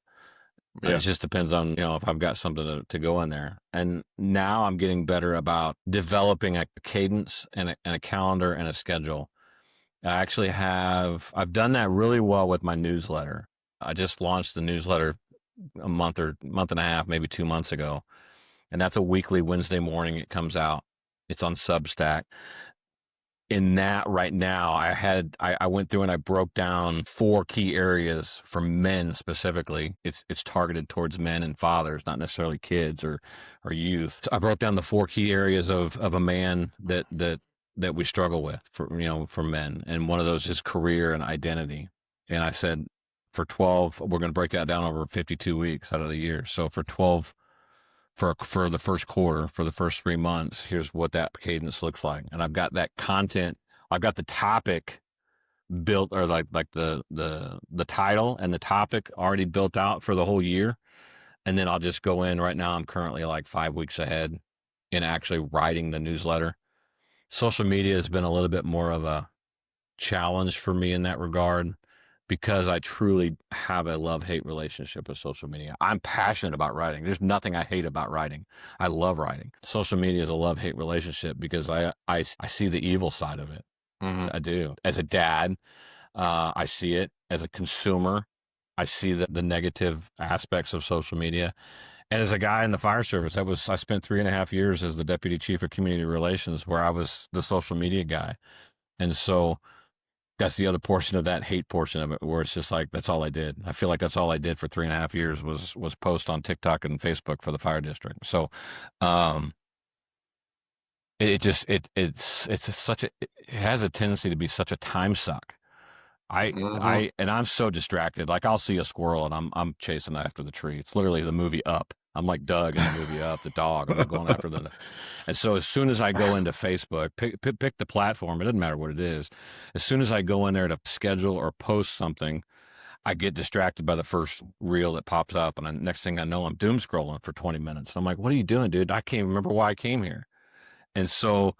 Yeah. It just depends on, if I've got something to go in there. And now I'm getting better about developing a cadence and a calendar and a schedule. I've done that really well with my newsletter. I just launched the newsletter a month and a half, maybe 2 months ago. And that's a weekly Wednesday morning. It comes out. It's on Substack. In that right now, I went through and I broke down 4 key areas for men specifically. It's targeted towards men and fathers, not necessarily kids or youth. I broke down the 4 key areas of a man that we struggle with for men. And one of those is career and identity. And I said, for 12, we're going to break that down over 52 weeks out of the year. So for 12, for the first quarter, for the first 3 months, here's what that cadence looks like. And I've got that content. I've got the topic built, or like the title and the topic already built out for the whole year. And then I'll just go in. Right now, I'm currently like 5 weeks ahead in actually writing the newsletter. Social media has been a little bit more of a challenge for me in that regard, because I truly have a love-hate relationship with social media. I'm passionate about writing. There's nothing I hate about writing. I love writing. Social media is a love-hate relationship because I see the evil side of it. I do. As a dad, I see it. As a consumer, I see the negative aspects of social media. And as a guy in the fire service, I spent 3.5 years as the deputy chief of community relations, where I was the social media guy. And so that's the other portion of that hate portion of it, where it's just like, that's all I did. I feel like that's all I did for 3.5 years was post on TikTok and Facebook for the fire district. So, it has a tendency to be such a time suck. And I'm so distracted. Like, I'll see a squirrel and I'm chasing after the tree. It's literally the movie Up. I'm like Doug in the movie Up, the dog. I'm going after the. And so as soon as I go into Facebook, pick the platform. It doesn't matter what it is. As soon as I go in there to schedule or post something, I get distracted by the first reel that pops up, and next thing I know, I'm doom scrolling for 20 minutes. I'm like, "What are you doing, dude? I can't remember why I came here." And so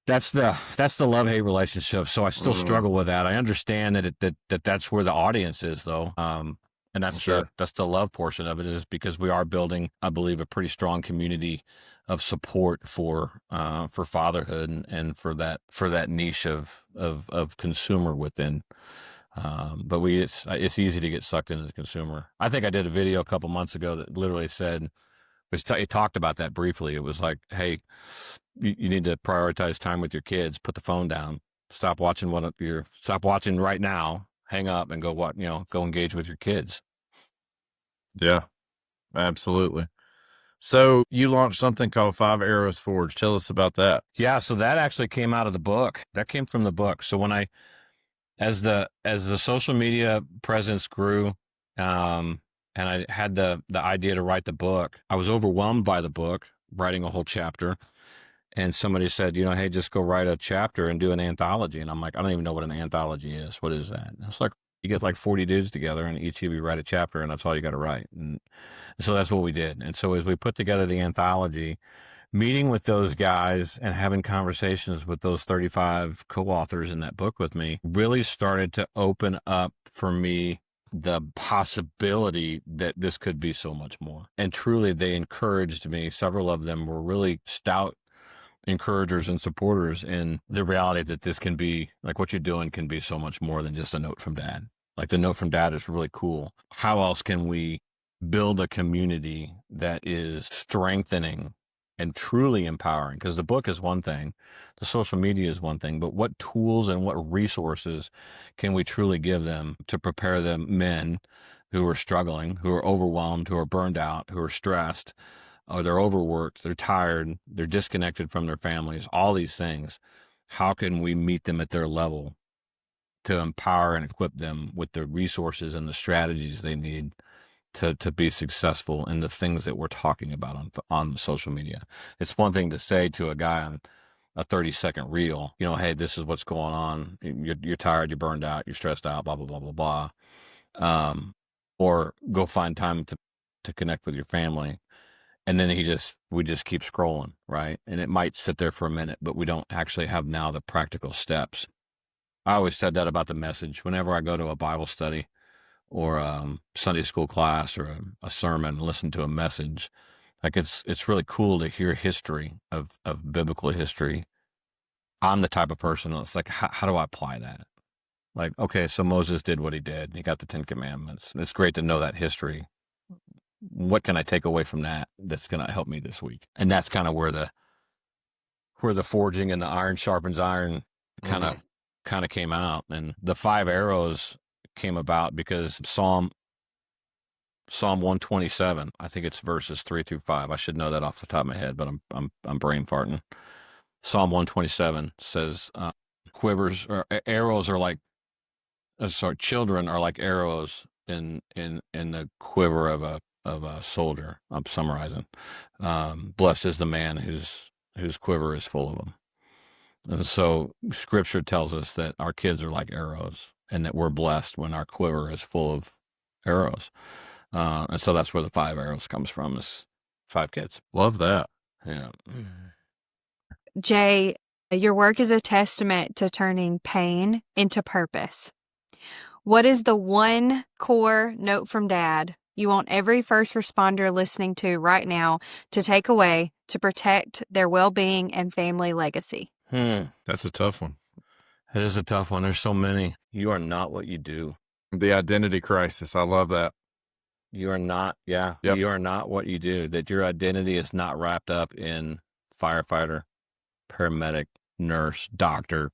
that's the love hate relationship. So I still struggle with that. I understand that's where the audience is, though. And that's the love portion of it, is because we are building, I believe, a pretty strong community of support for fatherhood and for that niche of consumer within. But it's easy to get sucked into the consumer. I think I did a video a couple months ago that literally said, it talked about that briefly. It was like, hey, you need to prioritize time with your kids. Put the phone down. Stop watching stop watching right now. Hang up and go engage with your kids. Yeah, absolutely. So you launched something called Five Arrows Forge. Tell us about that. Yeah, so that actually came out of the book. That came from the book. So as the social media presence grew, and I had the idea to write the book, I was overwhelmed by the book, writing a whole chapter. And somebody said, hey, just go write a chapter and do an anthology. And I'm like, I don't even know what an anthology is. What is that? And it's like, you get like 40 dudes together and each of you write a chapter, and that's all you got to write. And so that's what we did. And so as we put together the anthology, meeting with those guys and having conversations with those 35 co-authors in that book with me really started to open up for me the possibility that this could be so much more. And truly, they encouraged me. Several of them were really stout encouragers and supporters in the reality that this can be, like, what you're doing can be so much more than just a note from dad. Like, the note from dad is really cool. How else can we build a community that is strengthening and truly empowering? Because the book is one thing, the social media is one thing, but what tools and what resources can we truly give them to prepare the men who are struggling, who are overwhelmed, who are burned out, who are stressed, or they're overworked, they're tired, they're disconnected from their families, all these things. How can we meet them at their level to empower and equip them with the resources and the strategies they need to be successful in the things that we're talking about on social media? It's one thing to say to a guy on a 30-second reel, hey, this is what's going on. You're tired, you're burned out, you're stressed out, blah, blah, blah, blah, blah. Or go find time to connect with your family. And then we just keep scrolling, right? And it might sit there for a minute, but we don't actually have now the practical steps. I always said that about the message. Whenever I go to a Bible study or a Sunday school class or a sermon, and listen to a message, like it's really cool to hear history of biblical history. I'm the type of person that's like, how do I apply that? Like, okay, so Moses did what he did. He got the 10 Commandments. It's great to know that history. What can I take away from that that's going to help me this week? And that's kind of where the forging and the iron sharpens iron kind of came out. And the 5 arrows came about because Psalm 127, I think it's verses 3-5. I should know that off the top of my head, but I'm brain farting. Psalm 127 says, quivers or arrows are like, children are like arrows in the quiver of a soldier. I'm summarizing. Blessed is the man whose quiver is full of them. And so scripture tells us that our kids are like arrows and that we're blessed when our quiver is full of arrows. And so that's where the 5 arrows comes from, is 5 kids. Love that. Yeah. Jay, your work is a testament to turning pain into purpose. What is the one core note from Dad you want every first responder listening to right now to take away to protect their well-being and family legacy? That's a tough one. It is a tough one. There's so many. You are not what you do. The identity crisis. I love that. You are not, yeah. Yep. You are not what you do. That your identity is not wrapped up in firefighter, paramedic, nurse, doctor,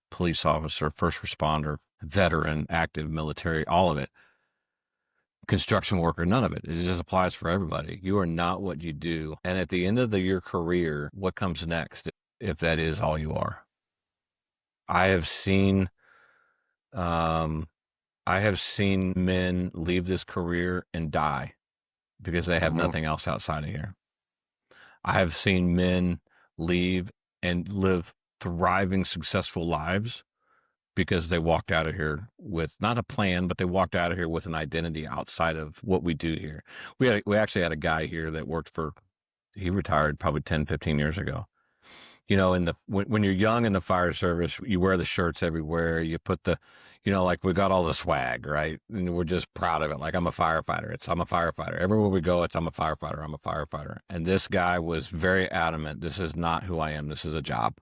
police officer, first responder, veteran, active military, all of it. Construction worker, none of it. It just applies for everybody. You are not what you do. And at the end of your career, what comes next, if that is all you are? I have seen men leave this career and die because they have nothing else outside of here. I have seen men leave and live thriving, successful lives because they walked out of here with not a plan, but they walked out of here with an identity outside of what we do here. We actually had a guy here that he retired probably 10, 15 years ago. You know, when you're young in the fire service, you wear the shirts everywhere. You put like we got all the swag, right? And we're just proud of it. Like, I'm a firefighter. I'm a firefighter. Everywhere we go, I'm a firefighter. I'm a firefighter. And this guy was very adamant. This is not who I am. This is a job.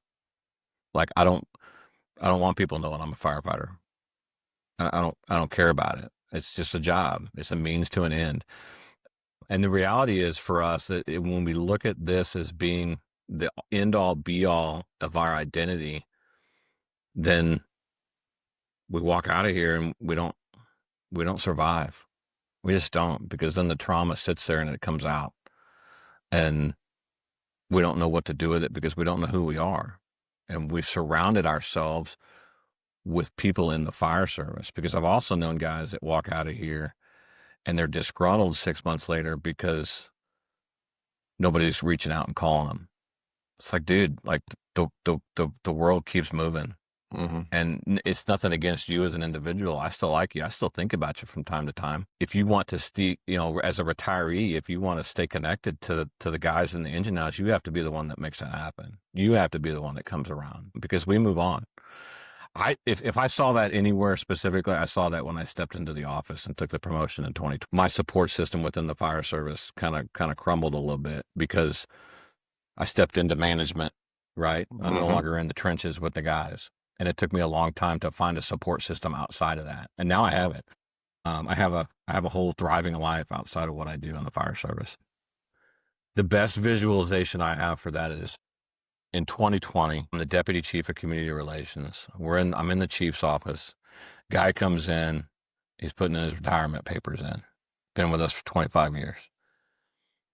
Like, I don't want people knowing I'm a firefighter. I don't care about it. It's just a job. It's a means to an end. And the reality is for us that when we look at this as being the end all be all of our identity, then we walk out of here and we don't survive. We just don't, because then the trauma sits there and it comes out and we don't know what to do with it because we don't know who we are. And we've surrounded ourselves with people in the fire service, because I've also known guys that walk out of here and they're disgruntled 6 months later because nobody's reaching out and calling them. It's like, dude, like the world keeps moving. And it's nothing against you as an individual. I still like you. I still think about you from time to time. If you want to stay, as a retiree, if you want to stay connected to the guys in the engine house, you have to be the one that makes that happen. You have to be the one that comes around, because we move on. If I saw that anywhere specifically, I saw that when I stepped into the office and took the promotion in 2020. My support system within the fire service kind of crumbled a little bit because I stepped into management, right? I'm no longer in the trenches with the guys. And it took me a long time to find a support system outside of that. And now I have it. I have a whole thriving life outside of what I do in the fire service. The best visualization I have for that is in 2020, I'm the deputy chief of community relations. I'm in the chief's office. Guy comes in, he's putting in his retirement papers in. Been with us for 25 years.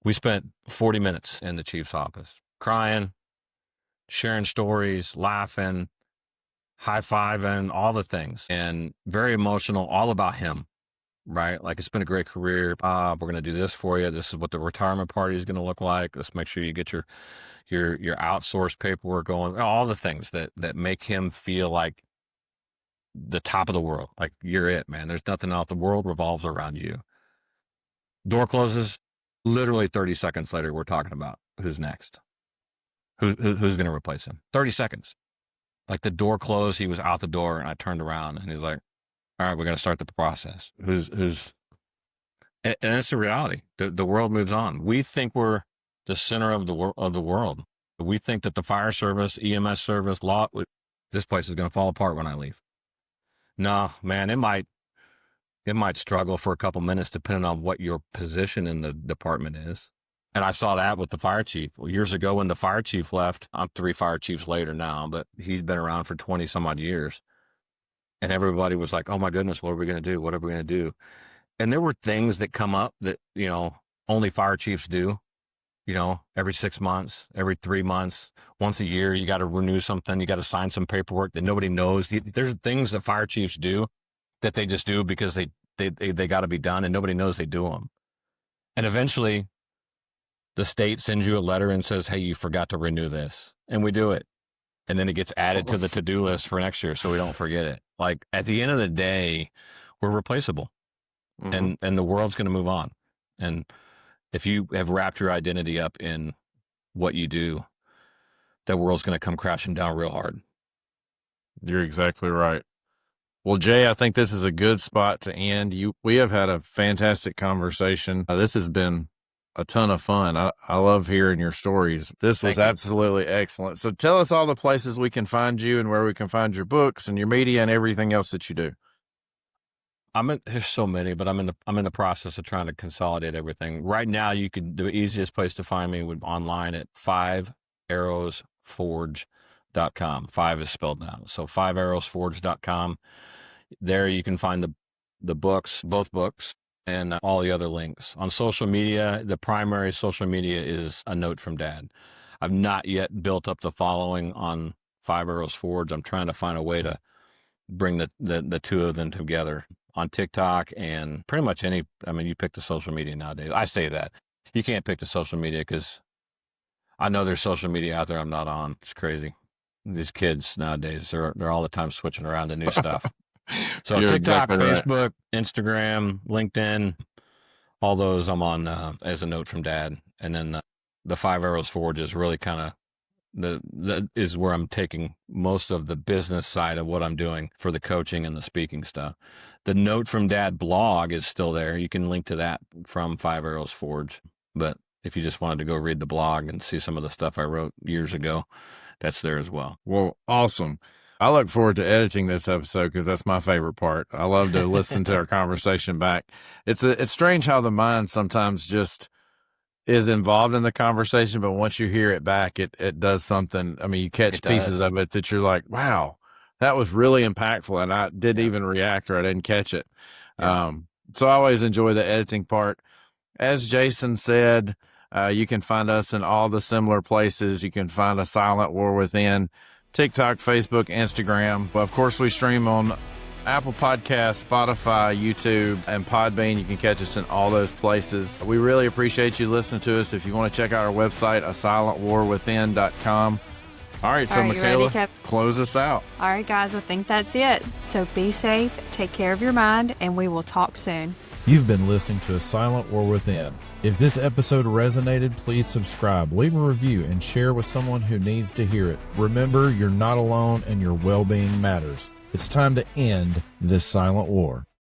We spent 40 minutes in the chief's office, crying, sharing stories, laughing, high-fiving, all the things, and very emotional, all about him, right? Like, it's been a great career. We're going to do this for you. This is what the retirement party is going to look like. Let's make sure you get your outsourced paperwork going, all the things that make him feel like the top of the world. Like, you're it, man. There's nothing else. The world revolves around you. Door closes. Literally 30 seconds later, we're talking about who's next. Who's going to replace him? 30 seconds. Like, the door closed, he was out the door, and I turned around, and he's like, all right, we're going to start the process. And it's the reality. The world moves on. We think we're the center of the world. We think that the fire service, EMS service, law, this place is going to fall apart when I leave. No, man, it might struggle for a couple minutes depending on what your position in the department is. And I saw that with the fire chief. Well, years ago when the fire chief left, I'm 3 fire chiefs later now, but he's been around for 20 some odd years. And everybody was like, oh my goodness, what are we going to do? What are we going to do? And there were things that come up that, only fire chiefs do, every 6 months, every 3 months, once a year, you got to renew something. You got to sign some paperwork that nobody knows. There's things that fire chiefs do that they just do because they got to be done and nobody knows they do them. And eventually the state sends you a letter and says, hey, you forgot to renew this. And we do it. And then it gets added to the to-do list for next year so we don't forget it. Like, at the end of the day, we're replaceable. And the world's going to move on. And if you have wrapped your identity up in what you do, that world's going to come crashing down real hard. You're exactly right. Well, Jay, I think this is a good spot to end. We have had a fantastic conversation. This has been a ton of fun. I love hearing your stories. This was absolutely excellent. So tell us all the places we can find you and where we can find your books and your media and everything else that you do. There's so many, but I'm in the process of trying to consolidate everything. Right now, the easiest place to find me would online at 5arrowsforge.com. 5 is spelled out. So 5arrowsforge.com. There you can find the books, both books, and all the other links. On social media, the primary social media is A Note from Dad. I've not yet built up the following on 5 Arrows Forge. I'm trying to find a way to bring the two of them together on TikTok and pretty much any, I mean, you pick the social media nowadays. I say that. You can't pick the social media because I know there's social media out there I'm not on. It's crazy. These kids nowadays, they're all the time switching around to new stuff. So You're TikTok, exactly right. Facebook, Instagram, LinkedIn, all those I'm on as a note from Dad. And then the 5 Arrows Forge is really kind of is where I'm taking most of the business side of what I'm doing for the coaching and the speaking stuff. The Note from Dad blog is still there. You can link to that from 5 Arrows Forge. But if you just wanted to go read the blog and see some of the stuff I wrote years ago, that's there as well. Well, awesome. I look forward to editing this episode because that's my favorite part. I love to listen to our conversation back. It's strange how the mind sometimes just is involved in the conversation, but once you hear it back, it does something. I mean, you catch pieces of it that you're like, wow, that was really impactful, and I didn't even react or I didn't catch it. Yeah. So I always enjoy the editing part. As Jason said, you can find us in all the similar places. You can find A Silent War Within, TikTok, Facebook, Instagram. But of course, we stream on Apple Podcasts, Spotify, YouTube, and Podbean. You can catch us in all those places. We really appreciate you listening to us. If you want to check out our website, asilentwarwithin.com. All right, so Michaela, close us out. All right, guys, I think that's it. So be safe, take care of your mind, and we will talk soon. You've been listening to A Silent War Within. If this episode resonated, please subscribe, leave a review, and share with someone who needs to hear it. Remember, you're not alone and your well-being matters. It's time to end this silent war.